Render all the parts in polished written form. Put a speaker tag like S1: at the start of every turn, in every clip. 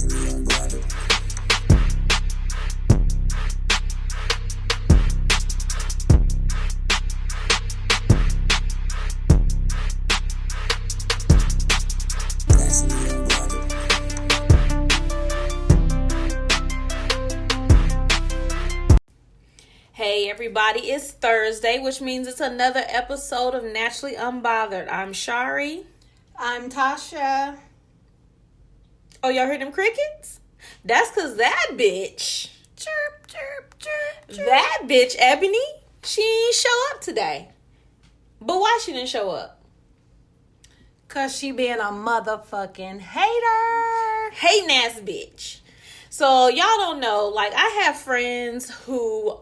S1: Naturally Unbothered. Naturally Unbothered.
S2: Hey everybody, it's Thursday, which means it's another episode of Naturally Unbothered. I'm Shari.
S3: I'm Tasha.
S2: Oh, y'all heard them crickets? That's because that bitch, chirp, chirp, chirp, chirp, that bitch, Ebony, she ain't show up today. But why she didn't show up?
S3: Because she being a motherfucking hater.
S2: Hating ass bitch. So y'all don't know, like I have friends who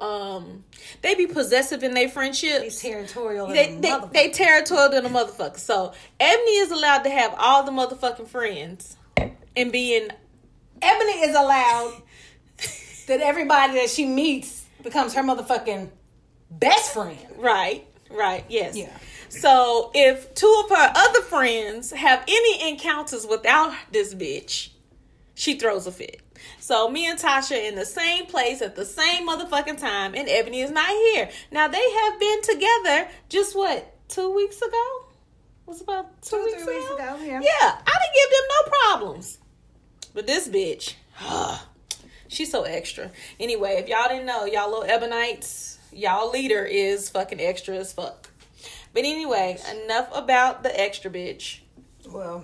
S2: they be possessive in their friendships.
S3: They territorial
S2: They territorial than a motherfucker. So Ebony is allowed to have all the motherfucking friends and being
S3: Ebony is allowed that everybody that she meets becomes her motherfucking best friend.
S2: right, yes.
S3: Yeah.
S2: So if two of her other friends have any encounters without this bitch, she throws a fit. So me and Tasha in the same place at the same motherfucking time, and Ebony is not here. Now they have been together just 2 weeks ago? It was about 2 weeks ago.
S3: Yeah.
S2: Yeah, I didn't give them no problems. But this bitch, she's so extra. Anyway, if y'all didn't know, y'all little Ebonites, y'all leader is fucking extra as fuck. But anyway, enough about the extra bitch.
S3: Well,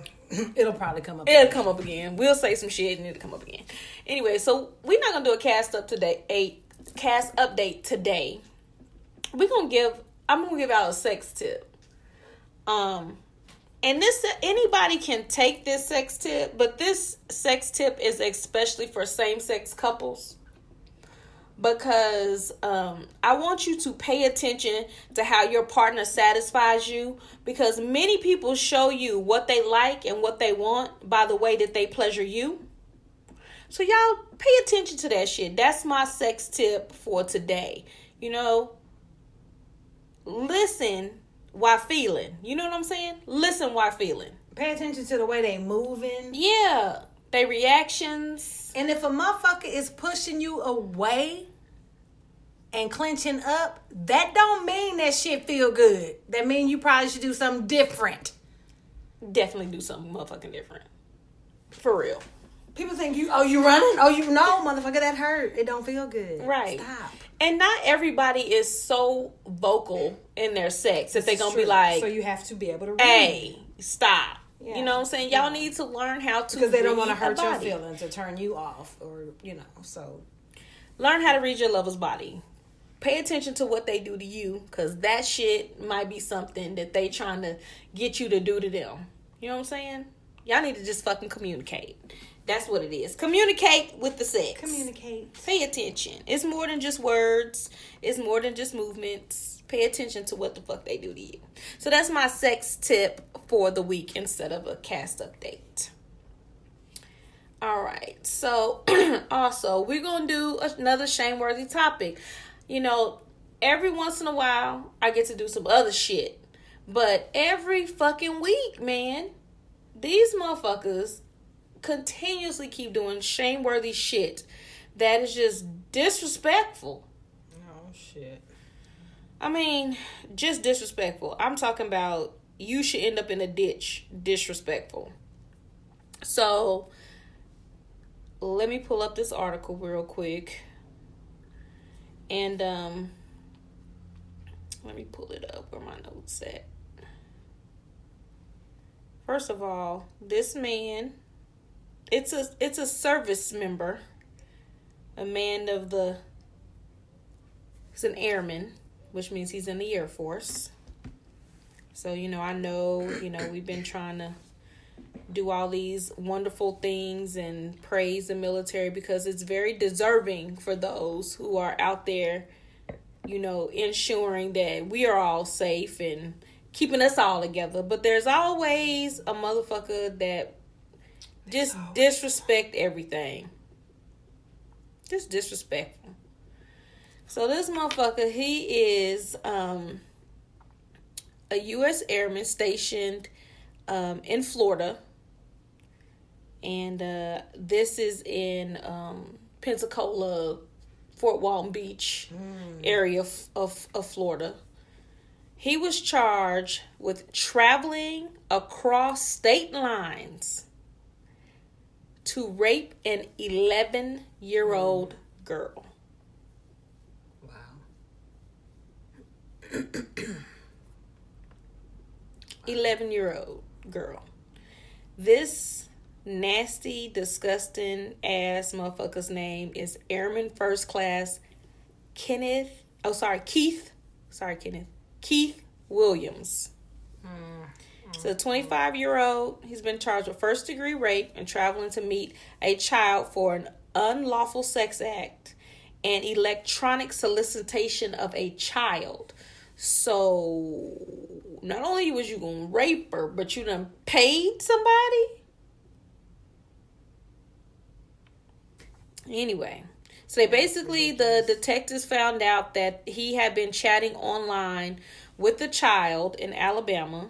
S3: it'll probably come up.
S2: It'll come up again. We'll say some shit and it'll come up again. Anyway, so we're not gonna do a cast update today. I'm gonna give out a sex tip. And this, anybody can take this sex tip, but this sex tip is especially for same-sex couples. Because I want you to pay attention to how your partner satisfies you, because many people show you what they like and what they want by the way that they pleasure you. So y'all pay attention to that shit. That's my sex tip for today. You know, listen while feeling. You know what I'm saying? Listen while feeling.
S3: Pay attention to the way they moving.
S2: Yeah. They reactions.
S3: And if a motherfucker is pushing you away and clenching up, that don't mean that shit feel good. That mean you probably should do something different.
S2: Definitely do something motherfucking different. For real.
S3: People think you running? No, motherfucker, that hurt. It don't feel good.
S2: Right.
S3: Stop.
S2: And not everybody is so vocal in their sex that they're going to be like,
S3: so you have to be able to read.
S2: Hey, stop.
S3: Yeah.
S2: You know what I'm saying? Y'all need to learn how to
S3: because they don't want to
S2: read
S3: hurt
S2: a
S3: your
S2: body.
S3: feelings or turn you off or, so.
S2: Learn how to read your lover's body. Pay attention to what they do to you, because that shit might be something that they trying to get you to do to them. You know what I'm saying? Y'all need to just fucking communicate. That's what it is. Communicate with the sex.
S3: Communicate.
S2: Pay attention. It's more than just words. It's more than just movements. Pay attention to what the fuck they do to you. So that's my sex tip for the week instead of a cast update. All right. So also, we're going to do another shame-worthy topic. You know, every once in a while, I get to do some other shit. But every fucking week, man, these motherfuckers continuously keep doing shame-worthy shit that is just disrespectful.
S3: Oh, shit.
S2: I mean, just disrespectful. I'm talking about you should end up in a ditch. Disrespectful. So, let me pull up this article real quick. And, let me pull it up where my notes at. First of all, this man, it's a service member, a man of he's an airman, which means he's in the Air Force. So, I know, we've been trying to do all these wonderful things and praise the military because it's very deserving for those who are out there, ensuring that we are all safe and keeping us all together. But there's always a motherfucker that just disrespect everything. Just disrespectful. So this motherfucker, he is a U.S. airman stationed in Florida. And this is in Pensacola, Fort Walton Beach area of Florida. He was charged with traveling across state lines to rape an 11-year-old girl.
S3: Wow.
S2: 11-year-old girl. This nasty, disgusting ass motherfucker's name is Airman First Class Keith Williams. So, 25-year-old, he's been charged with first-degree rape and traveling to meet a child for an unlawful sex act and electronic solicitation of a child. So, not only was you gonna rape her, but you done paid somebody? Anyway, so they basically, the detectives found out that he had been chatting online with the child in Alabama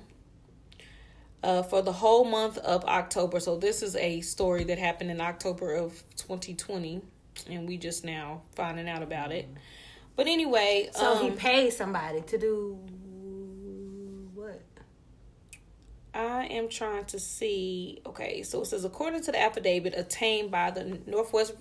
S2: for the whole month of October. So this is a story that happened in October of 2020, and we just now finding out about it. But anyway,
S3: so he paid somebody to do what?
S2: I am trying to see. Okay, so it says, according to the affidavit obtained by the Northwest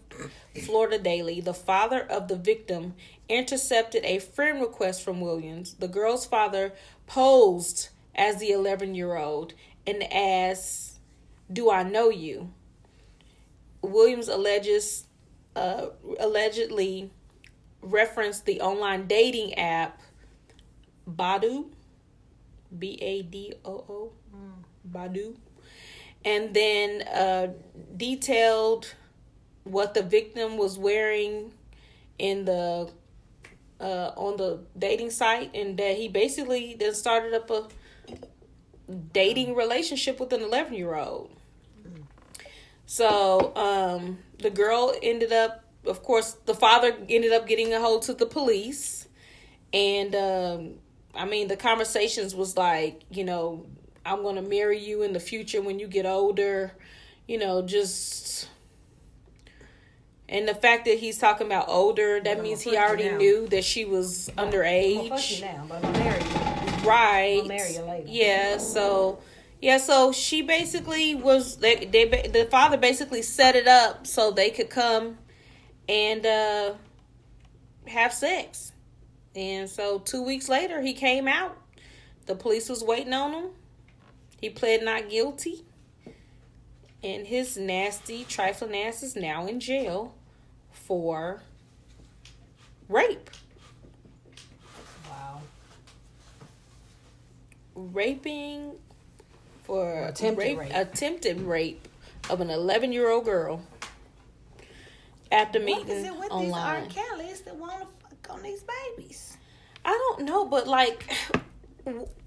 S2: Florida Daily, the father of the victim intercepted a friend request from Williams. The girl's father posed as the 11-year-old and asked, "Do I know you?" Williams allegedly referenced the online dating app Badoo, Badoo, Badoo, and then detailed what the victim was wearing in the on the dating site, and that he basically then started up a dating relationship with an 11-year-old. So the girl ended up, of course, the father ended up getting a hold to the police, and I mean, the conversations was like, you know, I'm going to marry you in the future when you get older, you know, just... And the fact that he's talking about older, that means he already knew that she was underage.
S3: I'm gonna fuck you now, but I'm gonna marry you.
S2: Right.
S3: I'll marry you later.
S2: Yeah, so she basically was... the father basically set it up so they could come and have sex. And so 2 weeks later, he came out. The police was waiting on him. He pled not guilty. And his nasty, trifling ass is now in jail for rape.
S3: Wow.
S2: Raping for
S3: attempted
S2: rape of an 11-year-old girl after meeting
S3: What is it with
S2: online.
S3: these R. Kellys that want to fuck on these babies?
S2: I don't know, but like,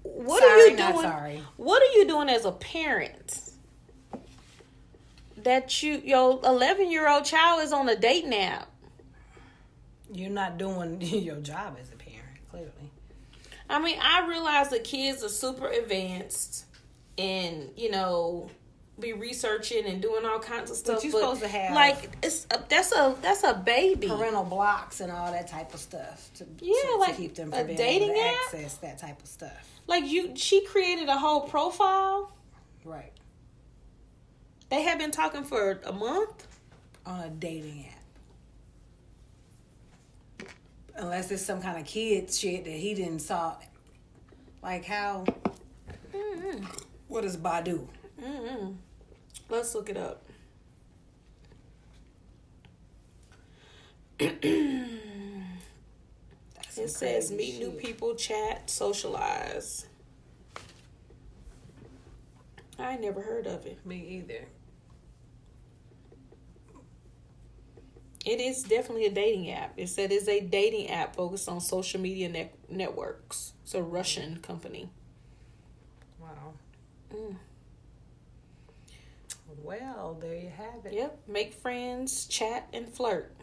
S2: what
S3: Sorry,
S2: are you
S3: not
S2: doing?
S3: sorry.
S2: What are you doing as a parent? That your 11-year-old child is on a dating app.
S3: You're not doing your job as a parent, clearly.
S2: I mean, I realize the kids are super advanced and, you know, be researching and doing all kinds of stuff.
S3: But you're supposed to have
S2: like that's a baby.
S3: Parental blocks and all that type of stuff to keep them from being able to access that type of stuff.
S2: Like she created a whole profile.
S3: Right.
S2: They have been talking for a month
S3: on a dating app. Unless it's some kind of kid shit that he didn't saw. Like how? Mm-hmm. What is Badoo?
S2: Mm-hmm. Let's look it up. It says meet new people, chat, socialize. I ain't never heard of it.
S3: Me either.
S2: It is definitely a dating app. It said it's a dating app focused on social media networks. It's a Russian company.
S3: Wow. Well, there you have it.
S2: Yep. Make friends, chat, and flirt.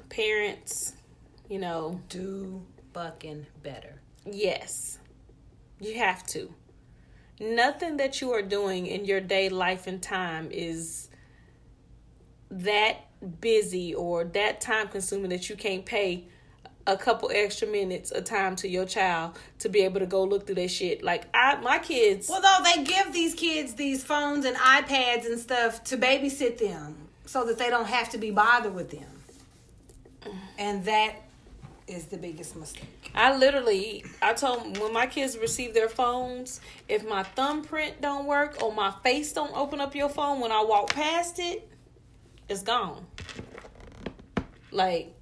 S2: Parents, you know.
S3: Do fucking better.
S2: Yes. You have to. nothing that you are doing in your day, life, and time is that busy or that time consuming that you can't pay a couple extra minutes of time to your child to be able to go look through that shit. Like, my kids...
S3: Well, though, they give these kids these phones and iPads and stuff to babysit them so that they don't have to be bothered with them. And that is the biggest mistake.
S2: I told them, when my kids receive their phones, if my thumbprint don't work or my face don't open up your phone when I walk past it, it's gone. Like...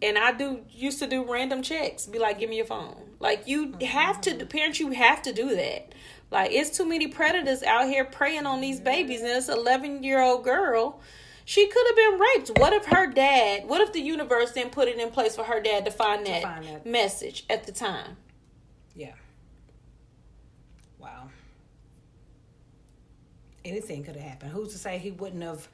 S2: And I used to do random checks. Be like, give me your phone. Like, you have to, parents, you have to do that. Like, it's too many predators out here preying on these babies. And this 11-year-old girl, she could have been raped. What if the universe didn't put it in place for her dad to find that message at the time?
S3: Yeah. Wow. Anything could have happened. Who's to say he wouldn't have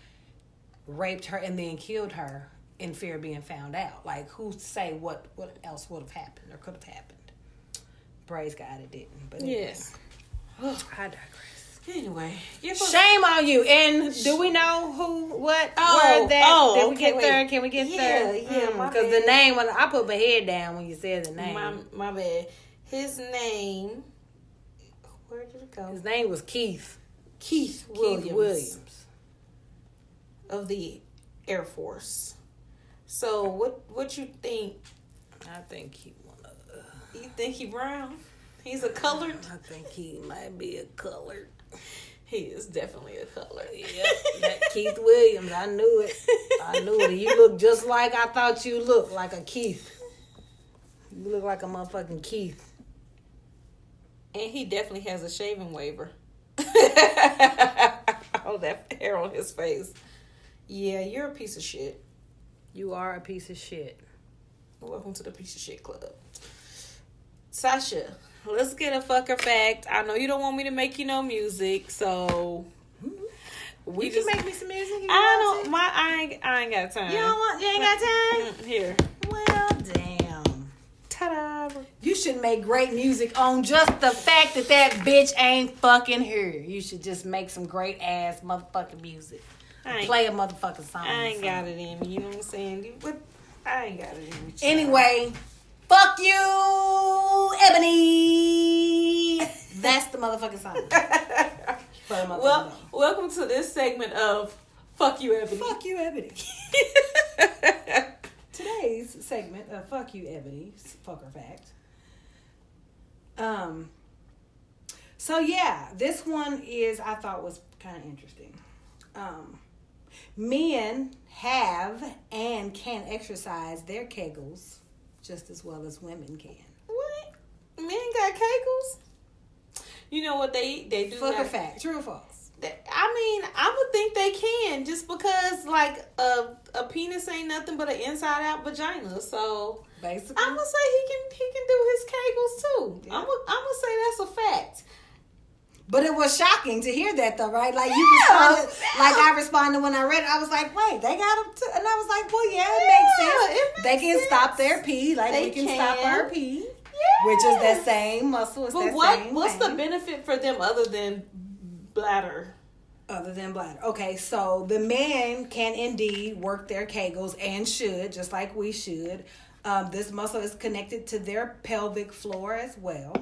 S3: raped her and then killed her in fear of being found out? Like, who's to say what else would have happened or could have happened? Praise God it didn't. But anyway.
S2: Yes.
S3: I digress.
S2: Anyway.
S3: Shame on you. And do we know who, what, where that? Did we get there? Can we get there?
S2: Yeah,
S3: because the name, when I put my head down when you said the name.
S2: My bad. His name, where did it go?
S3: His name was Keith.
S2: Keith Williams. Of the Air Force. So what you think?
S3: I think he
S2: You think he brown? He's a colored?
S3: I think he might be a colored.
S2: He is definitely a colored.
S3: Yeah, that Keith Williams. I knew it. You look just like I thought you looked, like a Keith. You look like a motherfucking Keith.
S2: And he definitely has a shaving waiver. Oh, that hair on his face. Yeah, you're a piece of shit.
S3: You are a piece of shit.
S2: Welcome to the piece of shit club. Sasha, let's get a fucker fact. I know you don't want me to make you no music, so
S3: you just make me some music.
S2: I ain't got time.
S3: You ain't got time?
S2: Here.
S3: Well, damn.
S2: Ta-da.
S3: You should make great music on just the fact that bitch ain't fucking here. You should just make some great ass motherfucking music. Play a motherfucking song.
S2: I ain't got it in me. You know what I'm saying? But I ain't got it in me.
S3: Anyway, fuck you, Ebony. That's the motherfucking song.
S2: Well, welcome to this segment of Fuck You, Ebony.
S3: Fuck You, Ebony. Today's segment of Fuck You, Ebony, fucker fact. So yeah, this one I thought was kind of interesting. Men have and can exercise their kegels just as well as women can.
S2: What? Men got kegels? You know what they do?
S3: Fuck or fact, true or false?
S2: I mean, I would think they can, just because like a penis ain't nothing but an inside out vagina. So
S3: basically,
S2: I'm gonna say he can do his kegels too.
S3: Yeah.
S2: I'm gonna say that's a fact.
S3: But it was shocking to hear that, though, right? Like, you responded, like I responded when I read it. I was like, wait, they got them too? And I was like, well, yeah, it makes sense. They can stop their pee, like we can stop our pee. Yeah. Which is that same muscle. It's
S2: but what's the benefit for them other than bladder?
S3: Other than bladder. Okay, so the men can indeed work their kegels and should, just like we should. This muscle is connected to their pelvic floor as well.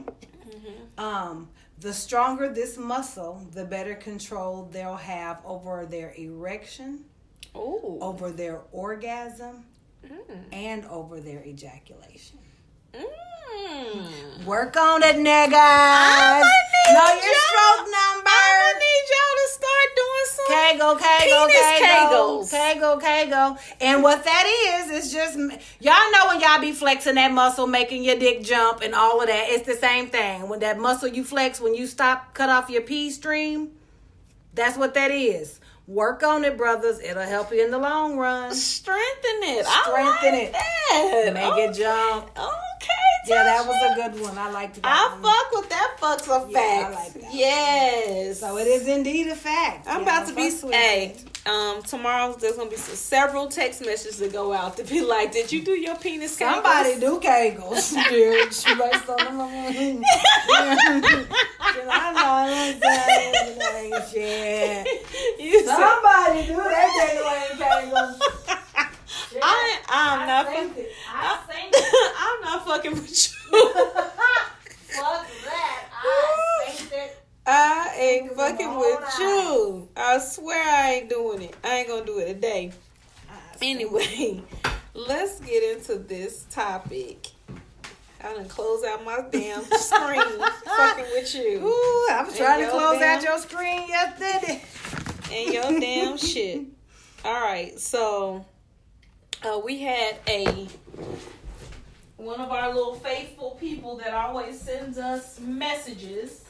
S3: Mm-hmm. The stronger this muscle, the better control they'll have over their erection, over their orgasm, and over their ejaculation. Work on it, niggas. Know your stroke number.
S2: I need y'all to start doing some
S3: Kegel. And what that is just, y'all know when y'all be flexing that muscle, making your dick jump and all of that. It's the same thing. When that muscle you flex, when you cut off your pee stream, that's what that is. Work on it, brothers. It'll help you in the long run.
S2: Strengthen it.
S3: That. Make it jump.
S2: Okay,
S3: Yeah, that was a good one. I liked that.
S2: I fuck with that. Fuck's a fact.
S3: I like that.
S2: Yes.
S3: So it is indeed a fact.
S2: I'm about to be. Hey, tomorrow there's gonna be several text messages that go out to be like, "Did you do your penis kegels?"
S3: Somebody do kegels, bitch. Like some of them. I know. Shit. Somebody do that kegels.
S2: I'm not fucking. I'm not fucking with you.
S3: Fuck that. I think that.
S2: I ain't fucking with you. I swear I ain't doing it. I ain't gonna do it today. Anyway, let's get into this topic. I done close out my damn screen fucking with you.
S3: Ooh, I was trying to close out your screen yesterday.
S2: And your damn shit. Alright, so we had one of our little faithful people that always sends us messages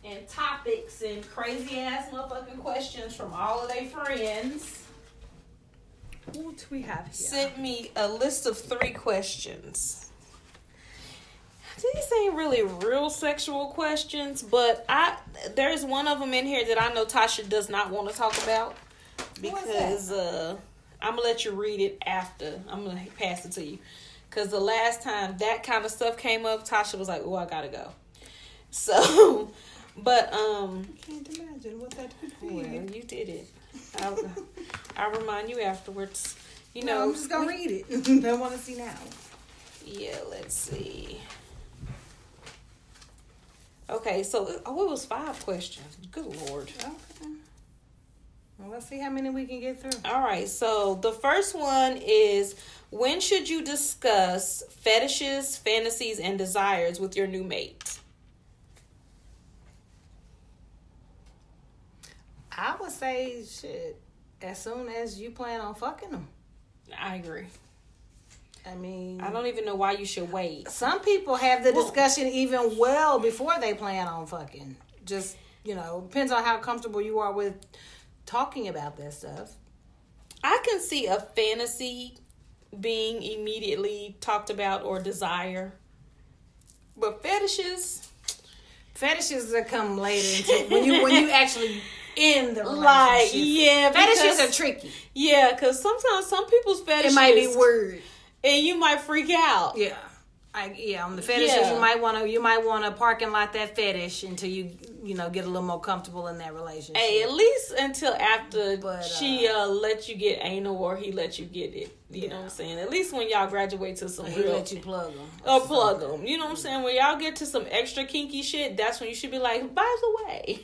S2: and topics and crazy ass motherfucking questions from all of their friends.
S3: What we have here?
S2: Sent me a list of 3 questions. These ain't really real sexual questions, but there's one of them in here that I know Tasha does not want to talk about because I'm gonna let you read it after. I'm gonna pass it to you because the last time that kind of stuff came up, Tasha was like, "Oh, I gotta go." So, but
S3: I can't imagine what that could be.
S2: well, you did it. I'll remind you afterwards. You know,
S3: I'm just gonna read it. I want to see now.
S2: Yeah, let's see. Okay, so it was 5 questions. Good Lord.
S3: Okay. Well, let's see how many we can get through.
S2: All right, so the first one is, when should you discuss fetishes, fantasies, and desires with your new mate?
S3: I would say, shit, as soon as you plan on fucking them.
S2: I agree.
S3: I mean,
S2: I don't even know why you should wait.
S3: Some people have the discussion even well before they plan on fucking. Just, depends on how comfortable you are with talking about that stuff.
S2: I can see a fantasy being immediately talked about or desire. But fetishes that come later when you actually in the relationship. Like, yeah,
S3: fetishes are tricky.
S2: Yeah, because sometimes some people's fetishes,
S3: it might be weird.
S2: And you might freak out.
S3: Yeah. On the fetishes, you might want to parking lot that fetish until you get a little more comfortable in that relationship.
S2: Hey, at least until after she let you get anal or he let you get it. You know what I'm saying? At least when y'all graduate to some
S3: he let you plug them.
S2: Or plug them. You know what I'm saying? When y'all get to some extra kinky shit, that's when you should be like, by the way.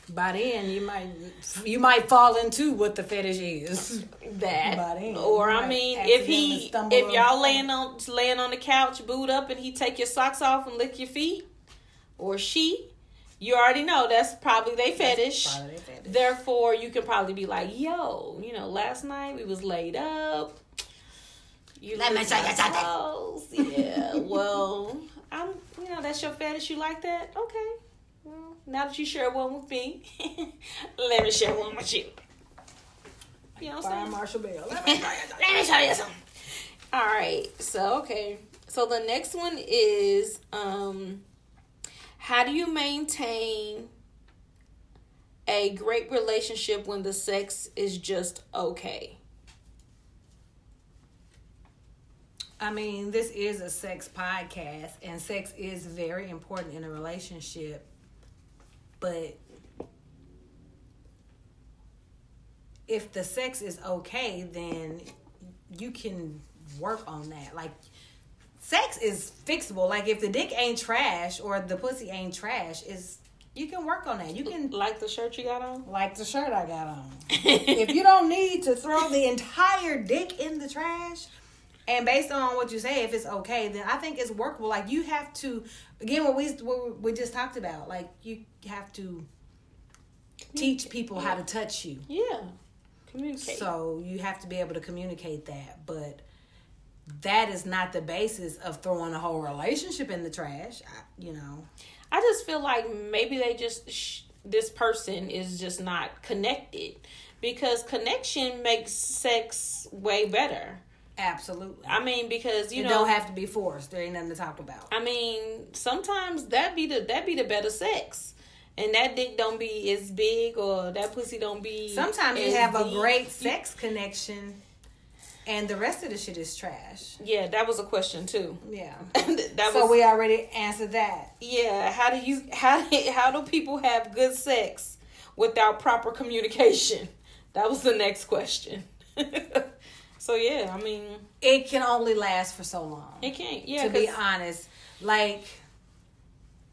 S3: By then, you might fall into what the fetish is.
S2: That,
S3: by then,
S2: or I mean, if y'all laying on the couch, boot up, and he take your socks off and lick your feet, or you already know that's probably their fetish. Therefore, you can probably be like, "Yo, last night we was laid up. Let me show you something." Yeah, well, that's your fetish. You like that? Okay. Well, now that you share one with me, let me share one with you. You know what I'm saying?
S3: Marshall Bell.
S2: Let me show you something. All right. So, okay. So, the next one is, how do you maintain a great relationship when the sex is just okay?
S3: I mean, this is a sex podcast, and sex is very important in a relationship. But if the sex is okay, then you can work on that. Like, sex is fixable. Like, if the dick ain't trash or the pussy ain't trash, you can work on that. You can...
S2: Like the shirt you got on?
S3: Like the shirt I got on. If you don't need to throw the entire dick in the trash, and based on what you say, if it's okay, then I think it's workable. Like, you have to... Again, what we just talked about, like, you have to teach people how to touch you.
S2: Yeah. Communicate.
S3: So you have to be able to communicate that. But that is not the basis of throwing a whole relationship in the trash,
S2: I just feel like maybe they just... this person is just not connected. Because connection makes sex way better.
S3: Absolutely.
S2: I mean, because you
S3: don't have to be forced. There ain't nothing to talk about.
S2: I mean, sometimes that be the better sex, and that dick don't be as big, or that pussy don't be.
S3: Sometimes you have a great sex connection, and the rest of the shit is trash.
S2: Yeah, that was a question too.
S3: Yeah, we already answered that.
S2: Yeah, how do people have good sex without proper communication? That was the next question. So, yeah, I mean...
S3: It can only last for so long.
S2: It can't, yeah.
S3: To be honest. Like,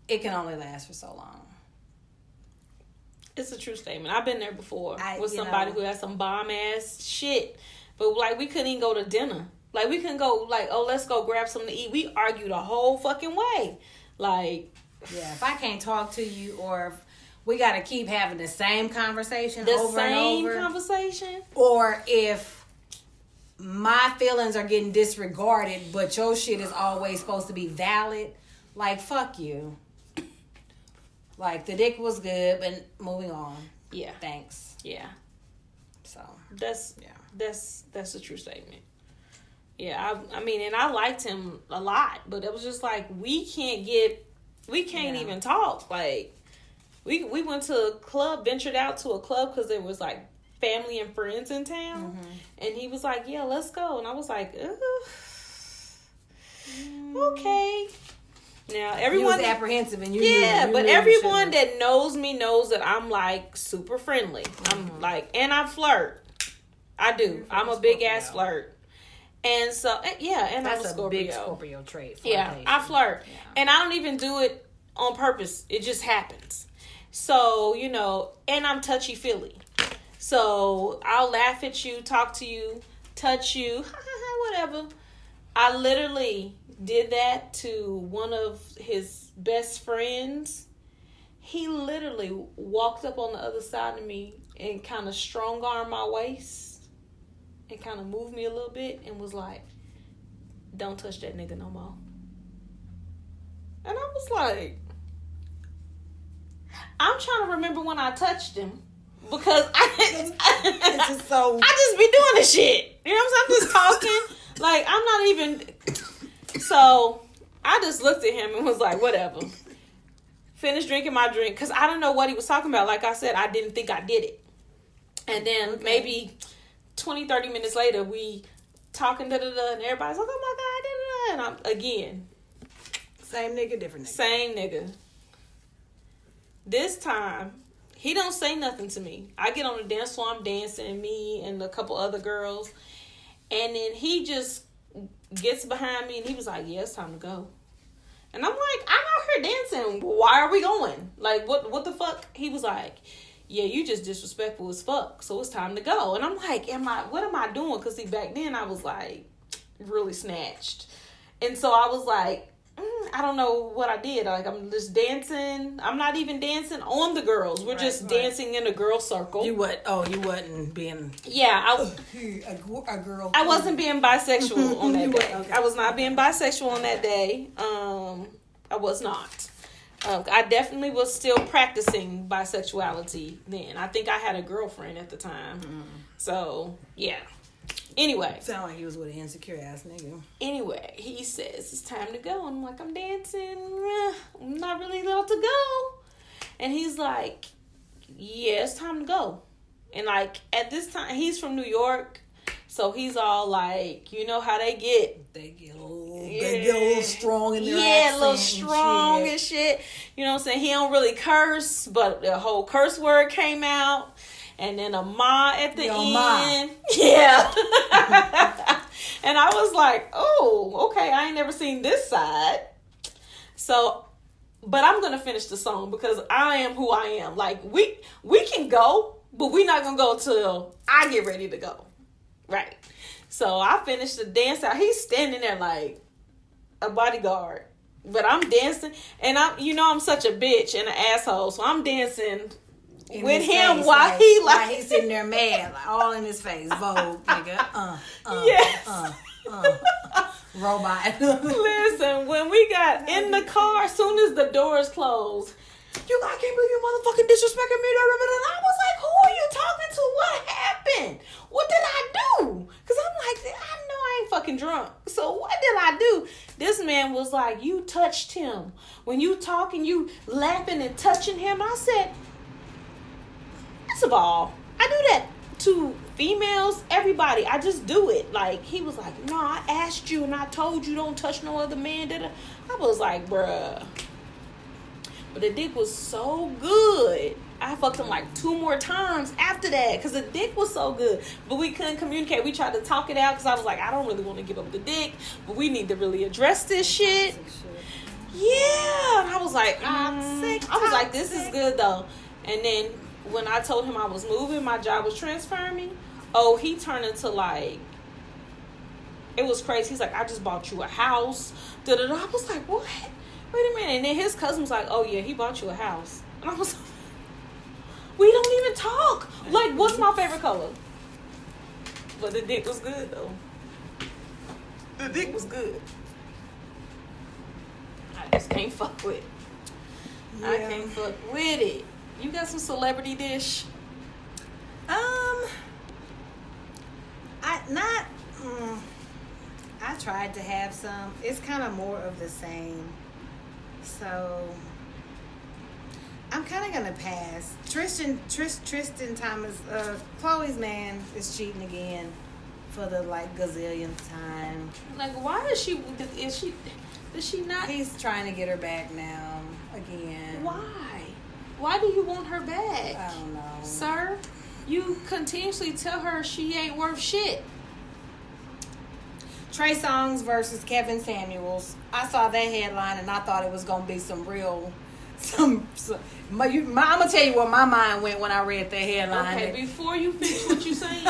S3: it can only last for so long.
S2: It's a true statement. I've been there before with somebody who had some bomb-ass shit. But, like, we couldn't even go to dinner. Like, we couldn't go, like, oh, let's go grab something to eat. We argued the whole fucking way. Like...
S3: Yeah, if I can't talk to you, or... We got to keep having the same conversation over and over.
S2: The same conversation?
S3: Or if my feelings are getting disregarded, but your shit is always supposed to be valid, like, fuck you. Like, the dick was good, but moving on.
S2: Yeah.
S3: Thanks.
S2: Yeah.
S3: So.
S2: That's a true statement. Yeah, I mean, and I liked him a lot, but it was just like, we can't even talk, like... We went to a club, ventured out to a club because there was, like, family and friends in town. Mm-hmm. And he was like, yeah, let's go. And I was like, okay. Now, everyone...
S3: He was apprehensive and you
S2: yeah,
S3: knew,
S2: but everyone that knows me knows that I'm, like, super friendly. Mm-hmm. I'm, like... And I flirt. I do. I'm a big-ass flirt. And so, yeah, and
S3: that's
S2: I'm a Scorpio.
S3: Big Scorpio trait.
S2: Yeah, I flirt. Yeah. And I don't even do it on purpose. It just happens. So, you know, and I'm touchy-feely. So, I'll laugh at you, talk to you, touch you, whatever. I literally did that to one of his best friends. He literally walked up on the other side of me and kind of strong-armed my waist and kind of moved me a little bit and was like, don't touch that nigga no more. And I was like... I'm trying to remember when I touched him because I just be doing this shit. You know what I'm saying? I'm just talking. Like, I'm not even. So I just looked at him and was like, whatever. Finished drinking my drink because I don't know what he was talking about. Like I said, I didn't think I did it. And then maybe 20, 30 minutes later, we talking, and everybody's like, oh my God, and I'm again.
S3: Same nigga, different nigga.
S2: Same nigga. This time, he don't say nothing to me. I get on the dance floor, I'm dancing, me and a couple other girls. And then he just gets behind me and he was like, yeah, it's time to go. And I'm like, I'm out here dancing. Why are we going? Like, what the fuck? He was like, yeah, you just disrespectful as fuck. So it's time to go. And I'm like, what am I doing? Because see, back then I was like really snatched. And so I was like, I don't know what I did. Like, I'm just dancing. I'm not even dancing on the girls. We're just dancing in a girl circle.
S3: You wasn't being...
S2: Yeah.
S3: a girl.
S2: I wasn't being bisexual on that day. Okay. I was not being bisexual on that day. I was not. I definitely was still practicing bisexuality then. I think I had a girlfriend at the time. Mm. So, yeah. Anyway.
S3: Sound like he was with an insecure ass nigga.
S2: Anyway, he says, it's time to go. And I'm like, I'm dancing. I'm not really allowed to go. And he's like, yeah, it's time to go. And like, at this time, he's from New York. So he's all like, you know how they get.
S3: They get a little strong in their accent.
S2: Yeah, a little strong and shit. You know what I'm saying? He don't really curse, but the whole curse word came out. And then a ma at the end. Ma. Yeah. And I was like, oh, okay, I ain't never seen this side. So, but I'm going to finish the song because I am who I am. Like, we can go, but we're not going to go till I get ready to go. Right. So I finished the dance out. He's standing there like a bodyguard. But I'm dancing. And I'm such a bitch and an asshole. So I'm dancing with him face, while
S3: he's sitting there mad, like all in his face. Vogue, nigga.
S2: Yes.
S3: Robot.
S2: Listen, when we got in the car, as soon as the doors closed, I can't believe you motherfucking disrespecting me. And I was like, who are you talking to? What happened? What did I do? Because I'm like, I know I ain't like, you touched him. When you talking, you laughing and touching him. I said, first of all, I do that to females, everybody. I just do it. Like, he was like, no, I asked you and I told you don't touch no other man. I was like, bruh. But the dick was so good. I fucked him like 2 more times after that because the dick was so good. But we couldn't communicate. We tried to talk it out because I was like, I don't really want to give up the dick, but we need to really address this shit. Yeah. And I was like, this is good though. And then when I told him I was moving, my job was transferring me. Oh, he turned into like, it was crazy. He's like, I just bought you a house. Da-da-da. I was like, what? Wait a minute. And then his cousin was like, oh yeah, he bought you a house. And I was like, we don't even talk. Like, what's my favorite color? But the dick was good, though. The dick was good. I just can't fuck with it. Yeah. I can't fuck with it. You got some celebrity dish?
S3: I tried to have some. It's kind of more of the same. So I'm kind of gonna pass. Tristan Thomas, Chloe's man is cheating again for the like gazillionth time.
S2: Like, why does she not?
S3: He's trying to get her back now again.
S2: Why do you want her back?
S3: I don't know,
S2: sir. You continuously tell her she ain't worth shit.
S3: Trey Songz versus Kevin Samuels. I saw that headline and I thought it was gonna be some real. I'm gonna tell you where my mind went when I read the headline.
S2: Okay, before you finish what you're saying,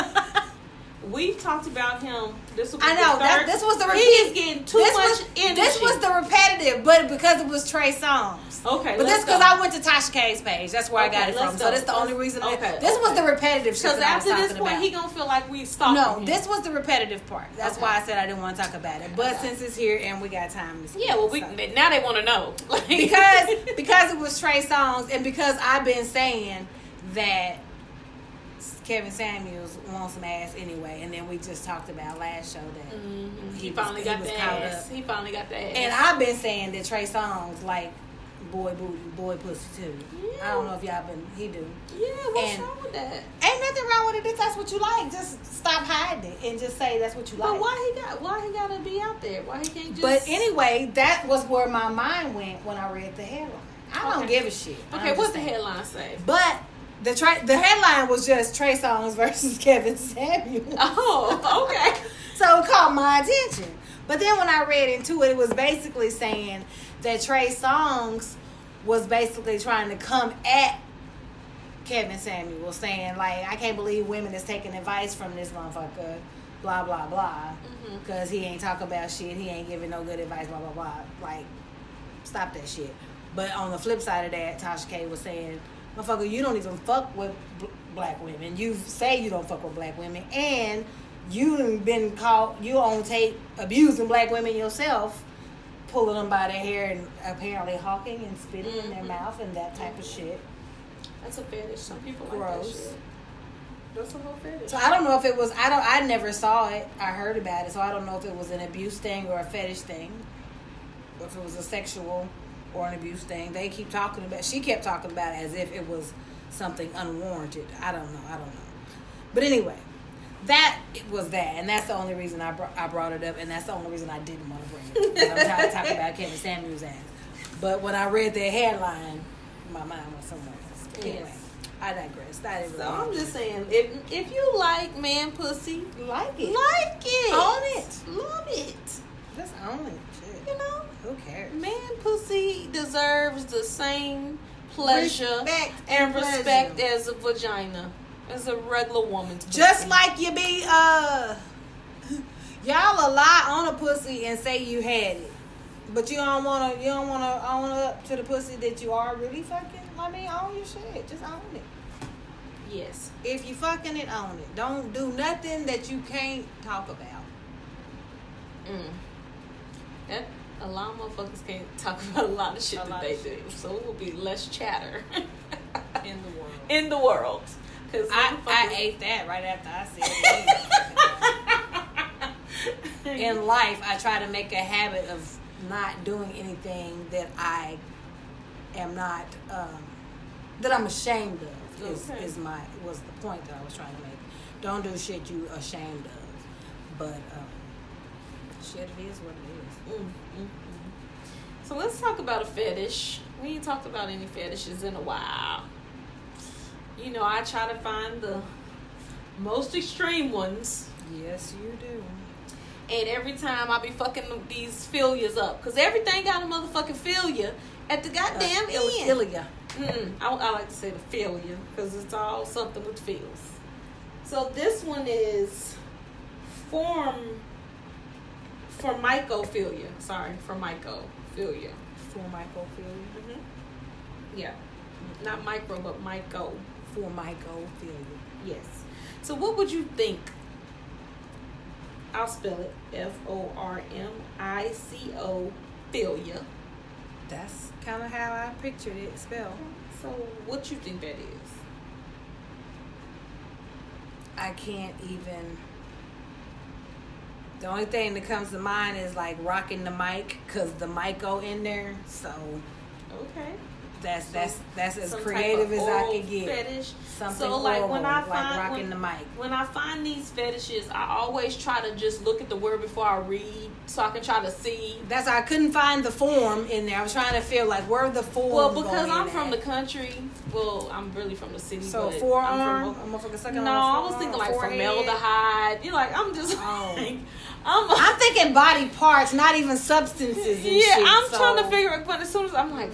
S2: we've talked about him. This was
S3: this was the
S2: repeat. He's getting too much energy.
S3: This was the repetitive, but because it was Trey Songz.
S2: Okay,
S3: but this because I went to Tasha K's page. That's where I got it from. So that's the only reason. This was the repetitive shit.
S2: Because after this point, he gonna feel like we stopped.
S3: No, this was the repetitive part. That's why I said I didn't want to talk about it. But since it's here and we got time to speak,
S2: now they want to know
S3: because it was Trey Songz and because I've been saying that Kevin Samuels wants some ass anyway, and then we just talked about last show that
S2: he finally got the ass. He finally got the ass.
S3: And I've been saying that Trey Songz like boy booty, boy pussy too. Yeah. I don't know if y'all been. He do.
S2: Yeah, what's wrong with that?
S3: Ain't nothing wrong with it if that's what you like. Just stop hiding it and just say that's what you like.
S2: But why he gotta be out there? Why he can't just?
S3: But anyway, that was where my mind went when I read the headline. I don't give a shit.
S2: Okay, what's the headline say?
S3: But the headline was just Trey Songz versus Kevin Samuels.
S2: Oh, okay.
S3: So it caught my attention. But then when I read into it, it was basically saying that Trey Songz was basically trying to come at Kevin Samuels, saying like, I can't believe women is taking advice from this motherfucker, blah blah blah, because he ain't talking about shit, he ain't giving no good advice, blah blah blah. Like, stop that shit. But on the flip side of that, Tasha K was saying, motherfucker, you don't even fuck with black women. You say you don't fuck with black women, and you been caught, you on tape abusing black women yourself, pulling them by their hair and apparently hawking and spitting in their mouth and that type of shit.
S2: That's a fetish. Some people like that shit. That's a whole fetish.
S3: So I don't know if it was, I never saw it. I heard about it, so I don't know if it was an abuse thing or a fetish thing. Or if it was a sexual or an abuse thing. She kept talking about it as if it was something unwarranted. I don't know. But anyway, that was that, and that's the only reason I brought it up, and that's the only reason I didn't want to bring it up, because I'm trying to talk about Kevin Samuels' ass. But when I read the headline, my mind went somewhere else. Anyway, I digress.
S2: I'm just saying, if you like man pussy,
S3: like it,
S2: own it, love it,
S3: just own it. Shit.
S2: You know,
S3: who cares?
S2: Man pussy deserves the same pleasure and respect as a vagina. As a regular woman's pussy.
S3: Just like you be, y'all will lie on a pussy and say you had it, but you don't wanna own up to the pussy that you are really fucking. I mean, own your shit. Just own it.
S2: Yes.
S3: If you fucking it, own it. Don't do nothing that you can't talk about.
S2: A lot of motherfuckers can't talk about a lot of shit that they do, so it will be less chatter in the world. Cause
S3: I ate that right after I said it. In life, I try to make a habit of not doing anything that I am not that I'm ashamed of. Was the point that I was trying to make. Don't do shit you ashamed of, but shit, it is what it is.
S2: So let's talk about a fetish. We ain't talked about any fetishes in a while. You know, I try to find the most extreme ones.
S3: Yes, you do.
S2: And every time I be fucking these filias up. Because everything got a motherfucking filia at the goddamn end.
S3: Philia.
S2: I like to say the filia. Because it's all something with feels. So this one is formicophilia. Sorry, formicophilia.
S3: Formicophilia?
S2: Yeah. Not micro, but myco.
S3: Formicophilia.
S2: Yes. So what would you think? I'll spell it. Formico philia.
S3: That's kind of how I pictured it spelled.
S2: So what you think that is?
S3: I can't even. The only thing that comes to mind is like rocking the mic, because the mic go in there. So
S2: okay,
S3: that's as creative as I can get.
S2: Fetish.
S3: Something
S2: so like
S3: oral,
S2: when I find
S3: like rocking the mic.
S2: When I find these fetishes, I always try to just look at the word before I read, so I can try to see.
S3: That's I couldn't find the form in there. I was trying to feel like where the form.
S2: Well, because I'm from the country. Well, I'm really from the city.
S3: So
S2: but
S3: forearm.
S2: No, I was thinking like formaldehyde. You're like I'm just. Like, I'm
S3: thinking body parts, not even substances. And shit,
S2: I'm trying to figure it. But as soon as I'm like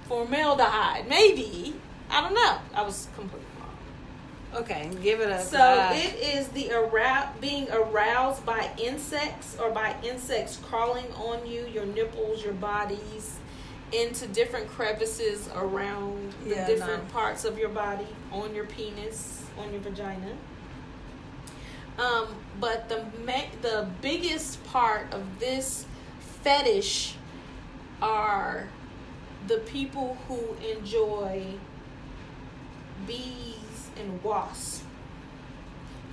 S2: formaldehyde, maybe. I don't know. I was completely wrong.
S3: Okay, give it a
S2: So it is the being aroused by insects or by insects crawling on you, your nipples, your bodies, into different crevices around the different parts of your body, on your penis, on your vagina. But the biggest part of this fetish are the people who enjoy bees and wasps.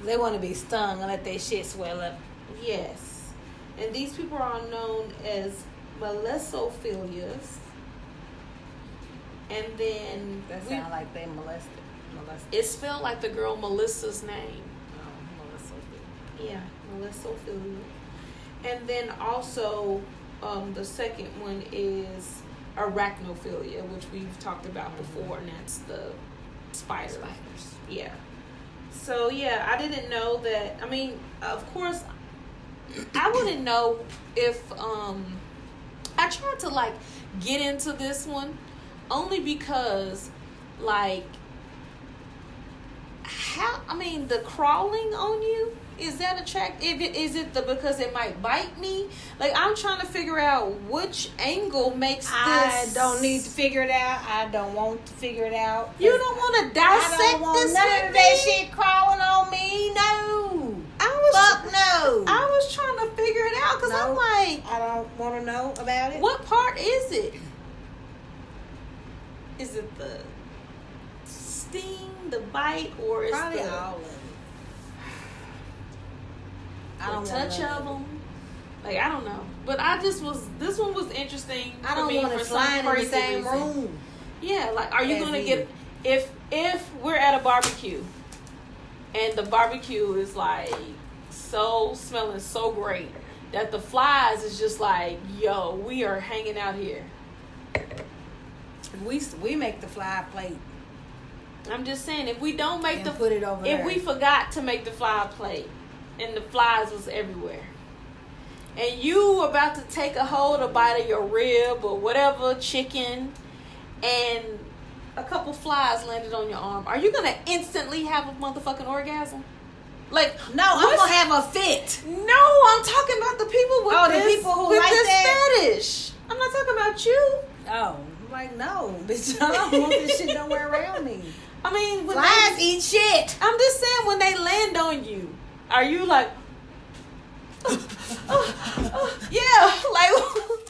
S3: They want to be stung and let their shit swell up.
S2: Yes. And these people are known as melissophilias. And then
S3: that sounds like they molested.
S2: It's spelled like the girl Melissa's name.
S3: Oh, melissophilia.
S2: Yeah, melissophilia. And then also the second one is arachnophilia, which we've talked about before, and that's the spiders. Yeah. So yeah, I didn't know that. I mean, of course, I wouldn't know if I tried to like get into this one only because like the crawling on you, is that attractive? Is it because it might bite me? Like, I'm trying to figure out which angle makes this.
S3: I don't need to figure it out. I don't want to figure it out.
S2: You don't want to dissect
S3: I don't want
S2: this
S3: none
S2: with
S3: of that
S2: me?
S3: shit crawling on me. No.
S2: Fuck no. I was trying to figure it out because I'm like,
S3: I don't want to know about it.
S2: What part is it? Is it the sting, the bite, or is
S3: probably
S2: the
S3: all of it? I don't
S2: touch of them? Like, I don't know. But this one was interesting.
S3: I don't want to fly in the same room.
S2: Yeah, like, are you going to get, if we're at a barbecue and the barbecue is like smelling so great that the flies is just like, yo, we are hanging out here.
S3: We make the fly plate.
S2: I'm just saying, if we don't make
S3: put it over there.
S2: If we forgot to make the fly plate and the flies was everywhere, and you were about to take a hold or bite of your rib or whatever, chicken, and a couple flies landed on your arm, are you gonna instantly have a motherfucking orgasm? Like,
S3: no, I'm gonna have a fit.
S2: No, I'm talking about the people with
S3: the people who
S2: with
S3: like
S2: this
S3: that
S2: fetish. I'm not talking about you.
S3: Oh, I'm like, no, bitch, I don't want this shit nowhere around me.
S2: I mean, when
S3: flies eat shit.
S2: I'm just saying, when they land on you, are you like, yeah, like,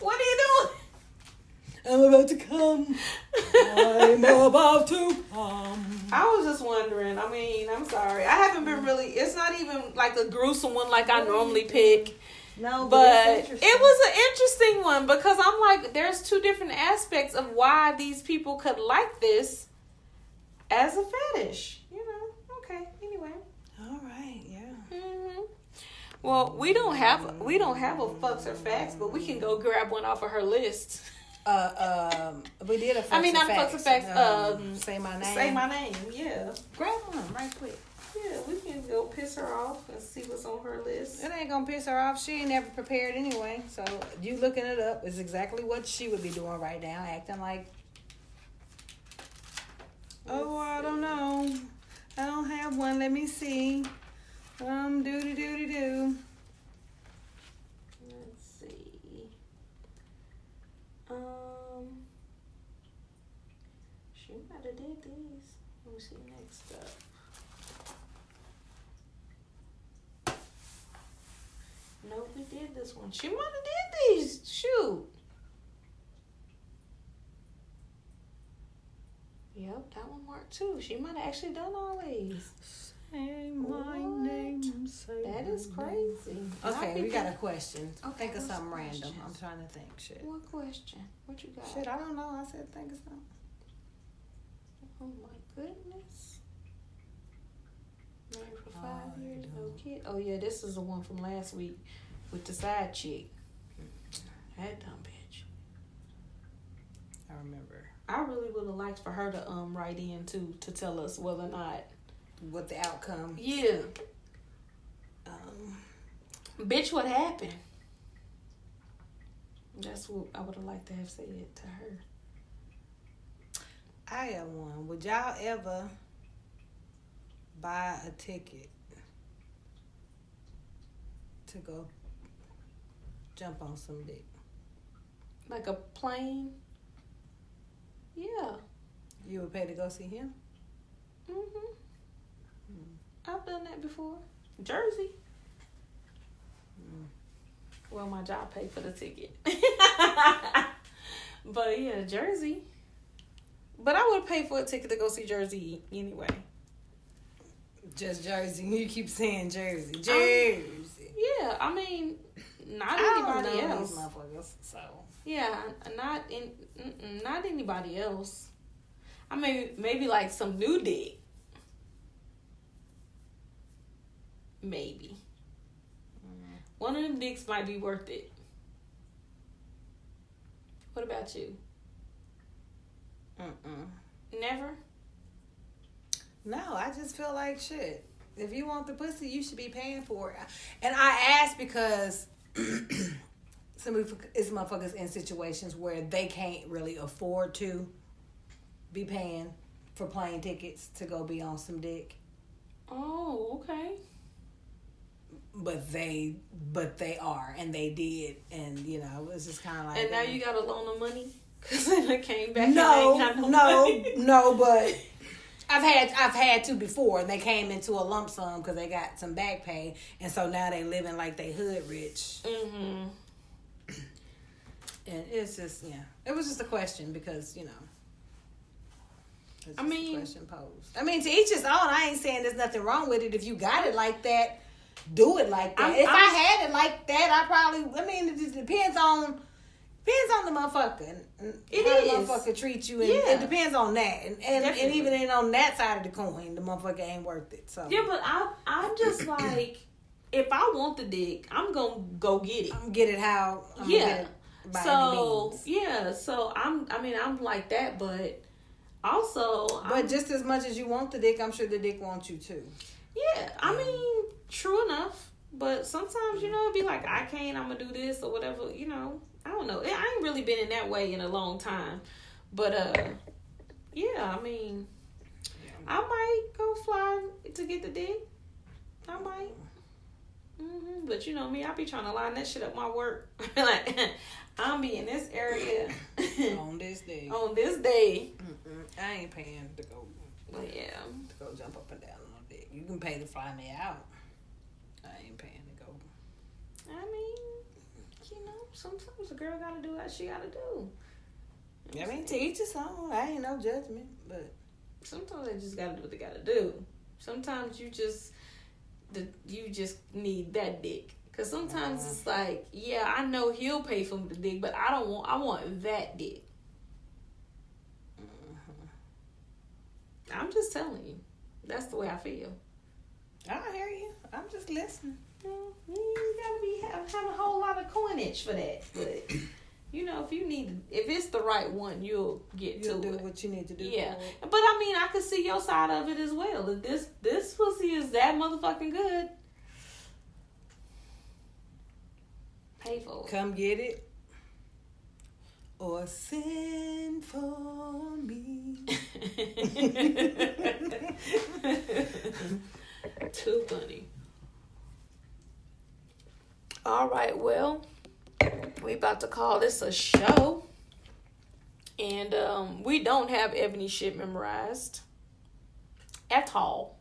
S2: what are you doing?
S3: I'm about to come. I'm about to come.
S2: I was just wondering. I mean, I'm sorry. I haven't been really, it's not even like a gruesome one like I normally pick.
S3: No,
S2: but
S3: it's interesting.
S2: it was an interesting one because I'm like, there's two different aspects of why these people could like this as a fetish. You know? Okay. Anyway.
S3: All right. Yeah.
S2: Mm-hmm. Well, we don't have a fucks or facts, but we can go grab one off of her list.
S3: We did a fucks
S2: I mean, not
S3: facts.
S2: fucks or facts.
S3: Say my name.
S2: Say my name. Yeah.
S3: Grab one right quick.
S2: Yeah, we can go piss her off and see what's on her list.
S3: It ain't gonna piss her off. She ain't never prepared anyway. So you looking it up is exactly what she would be doing right now, acting like, I don't know. I don't have one. Let me see. Doody-doody-doo.
S2: Let's see. She might have did these. Let me see next up. No, we did this one. She might have did these. Shoot. Yep, that one marked too. She might have actually done all these.
S3: Say my name. Say
S2: that is crazy.
S3: Okay, we got a question.
S2: Okay,
S3: Think of something
S2: questions?
S3: random. I'm trying to think. Shit.
S2: What question? What you got?
S3: Shit, I don't know. I said think of something.
S2: Oh my goodness. Married for 5 years, no kid. Oh yeah, this is the one from last week with the side chick. That dumb bitch.
S3: I remember.
S2: I really would have liked for her to write in too to tell us whether or not
S3: what the outcome.
S2: Yeah. Bitch, what happened? That's what I would have liked to have said to her.
S3: I got one. Would y'all ever buy a ticket to go jump on some dick?
S2: Like a plane? Yeah.
S3: You would pay to go see him?
S2: Mm-hmm. I've done that before. Jersey. Well, my job paid for the ticket. But yeah, Jersey. But I would pay for a ticket to go see Jersey anyway.
S3: Just Jersey. You keep saying Jersey. Jersey.
S2: Yeah, I mean, not anybody else.
S3: These motherfuckers, so.
S2: Yeah, not anybody else. I mean, maybe like some new dick. Maybe. One of them dicks might be worth it. What about you? Never?
S3: No, I just feel like shit. If you want the pussy, you should be paying for it. And I ask because some motherfuckers in situations where they can't really afford to be paying for plane tickets to go be on some dick.
S2: Oh, okay.
S3: But they are, and they did, and you know, it's just kind of like.
S2: And now you gotta loan them money because they came back.
S3: No,
S2: and ain't got
S3: no, but I've had to before, and they came into a lump sum because they got some back pay, and so now they living like they hood rich.
S2: Mm-hmm.
S3: And it's just it was just a question because
S2: I mean,
S3: a question posed. I mean, to each his own. I ain't saying there's nothing wrong with it. If you got it like that, do it like that. If I had it like that, I probably. I mean, it just depends on the motherfucker. And how the motherfucker treat you. And it depends on that. And even on that side of the coin, the motherfucker ain't worth it. So
S2: yeah, but I'm just like, if I want the dick, I'm gonna go get it.
S3: I'm get it how. I'm
S2: yeah.
S3: Get it by
S2: so
S3: any means.
S2: yeah. So I'm like that, but also.
S3: But just as much as you want the dick, I'm sure the dick wants you too.
S2: Yeah, I mean, true enough. But sometimes, it'd be like, I can't, I'm going to do this or whatever, I don't know. I ain't really been in that way in a long time. But, yeah, I mean, I might go fly to get the dick. I might. Mm-hmm. But you know me, I be trying to line that shit up my work. Like, I'm be in this area.
S3: On this day.
S2: On this day.
S3: I ain't paying to go.
S2: But yeah.
S3: To go jump up and down on a dick. You can pay to fly me out. I ain't paying to go.
S2: I mean, sometimes a girl gotta do what she gotta do.
S3: I mean, to each his own. I ain't no judgment, but
S2: sometimes they just gotta do what they gotta do. Sometimes you just need that dick. Because sometimes it's like, yeah, I know he'll pay for the dick, but I want that dick. I'm just telling you. That's the way I feel.
S3: I hear you. I'm just listening.
S2: You gotta be having a whole lot of coinage for that. But if it's the right one, you'll do
S3: what you need to do.
S2: Yeah, but I mean, I could see your side of it as well. If this pussy is that motherfucking good, pay for it.
S3: Come get it. Or send for me.
S2: Too funny. All right, well, we about to call this a show. And we don't have Ebony shit memorized at all.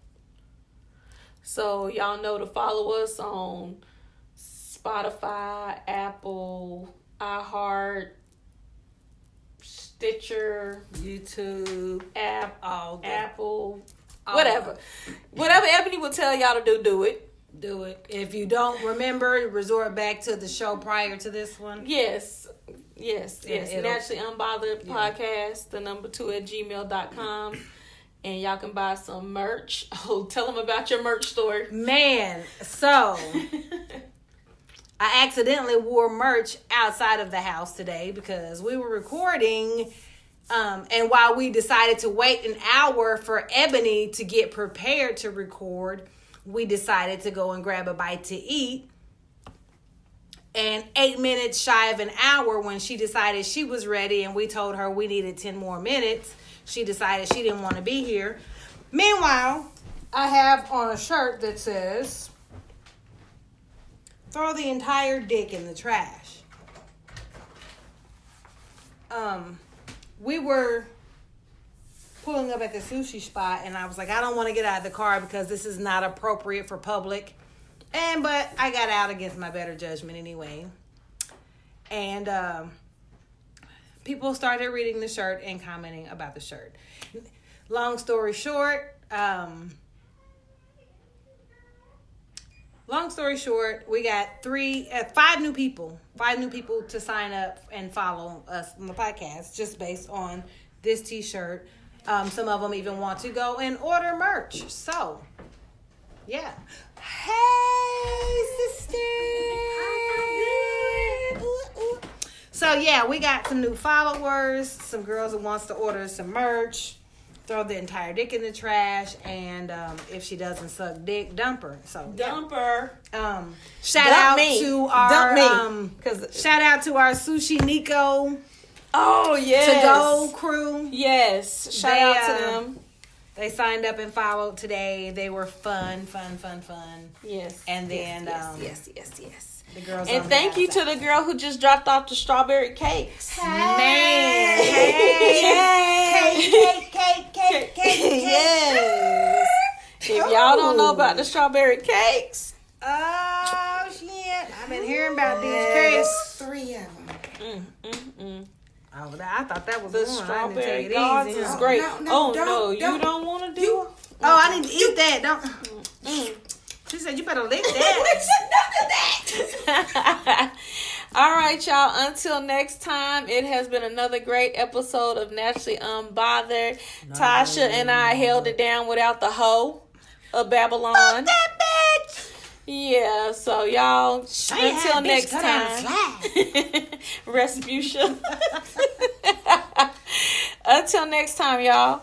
S2: So y'all know to follow us on Spotify, Apple, iHeart, Stitcher,
S3: YouTube,
S2: Apple, whatever. Whatever Ebony will tell y'all to do it.
S3: Do it. If you don't remember, resort back to the show prior to this one.
S2: Yes. Naturally Unbothered Podcast, the number 2 at gmail.com. And y'all can buy some merch. Oh, tell them about your merch store.
S3: Man, so I accidentally wore merch outside of the house today because we were recording. And while we decided to wait an hour for Ebony to get prepared to record, we decided to go and grab a bite to eat. And 8 minutes shy of an hour, when she decided she was ready and we told her we needed 10 more minutes, she decided she didn't want to be here. Meanwhile, I have on a shirt that says, "Throw the entire dick in the trash." We were pulling up at the sushi spot and I was like, I don't want to get out of the car because this is not appropriate for public. But I got out against my better judgment anyway. And people started reading the shirt and commenting about the shirt. Long story short, we got 5 new people to sign up and follow us on the podcast just based on this t-shirt. Some of them even want to go and order merch. So, yeah. Hey, sister. So, yeah, we got some new followers, some girls that wants to order some merch, throw the entire dick in the trash, and if she doesn't suck dick, dump her. So,
S2: dump her.
S3: Shout out to our Sushi Nico.
S2: Oh, yes.
S3: To Go crew.
S2: Yes. Shout out to them.
S3: They signed up and followed today. They were fun.
S2: Yes.
S3: And then
S2: yes.
S3: The girls.
S2: And thank you to the girl who just dropped off the strawberry cakes.
S3: Man. Cake.
S2: Yes. If y'all don't know about the strawberry cakes.
S3: Oh shit. I've been hearing about these cakes.
S1: 3 of them.
S3: Oh, I thought that was
S2: the strawberry gods is great. No, you don't want to do it?
S3: Oh, I need to eat that. Don't. She said you better lick that.
S2: All right, y'all. Until next time, it has been another great episode of Naturally Unbothered. Tasha and I held it down without the hoe of Babylon.
S3: Fuck that bitch.
S2: Yeah, so y'all, until next time. Respucia. Until next time, y'all.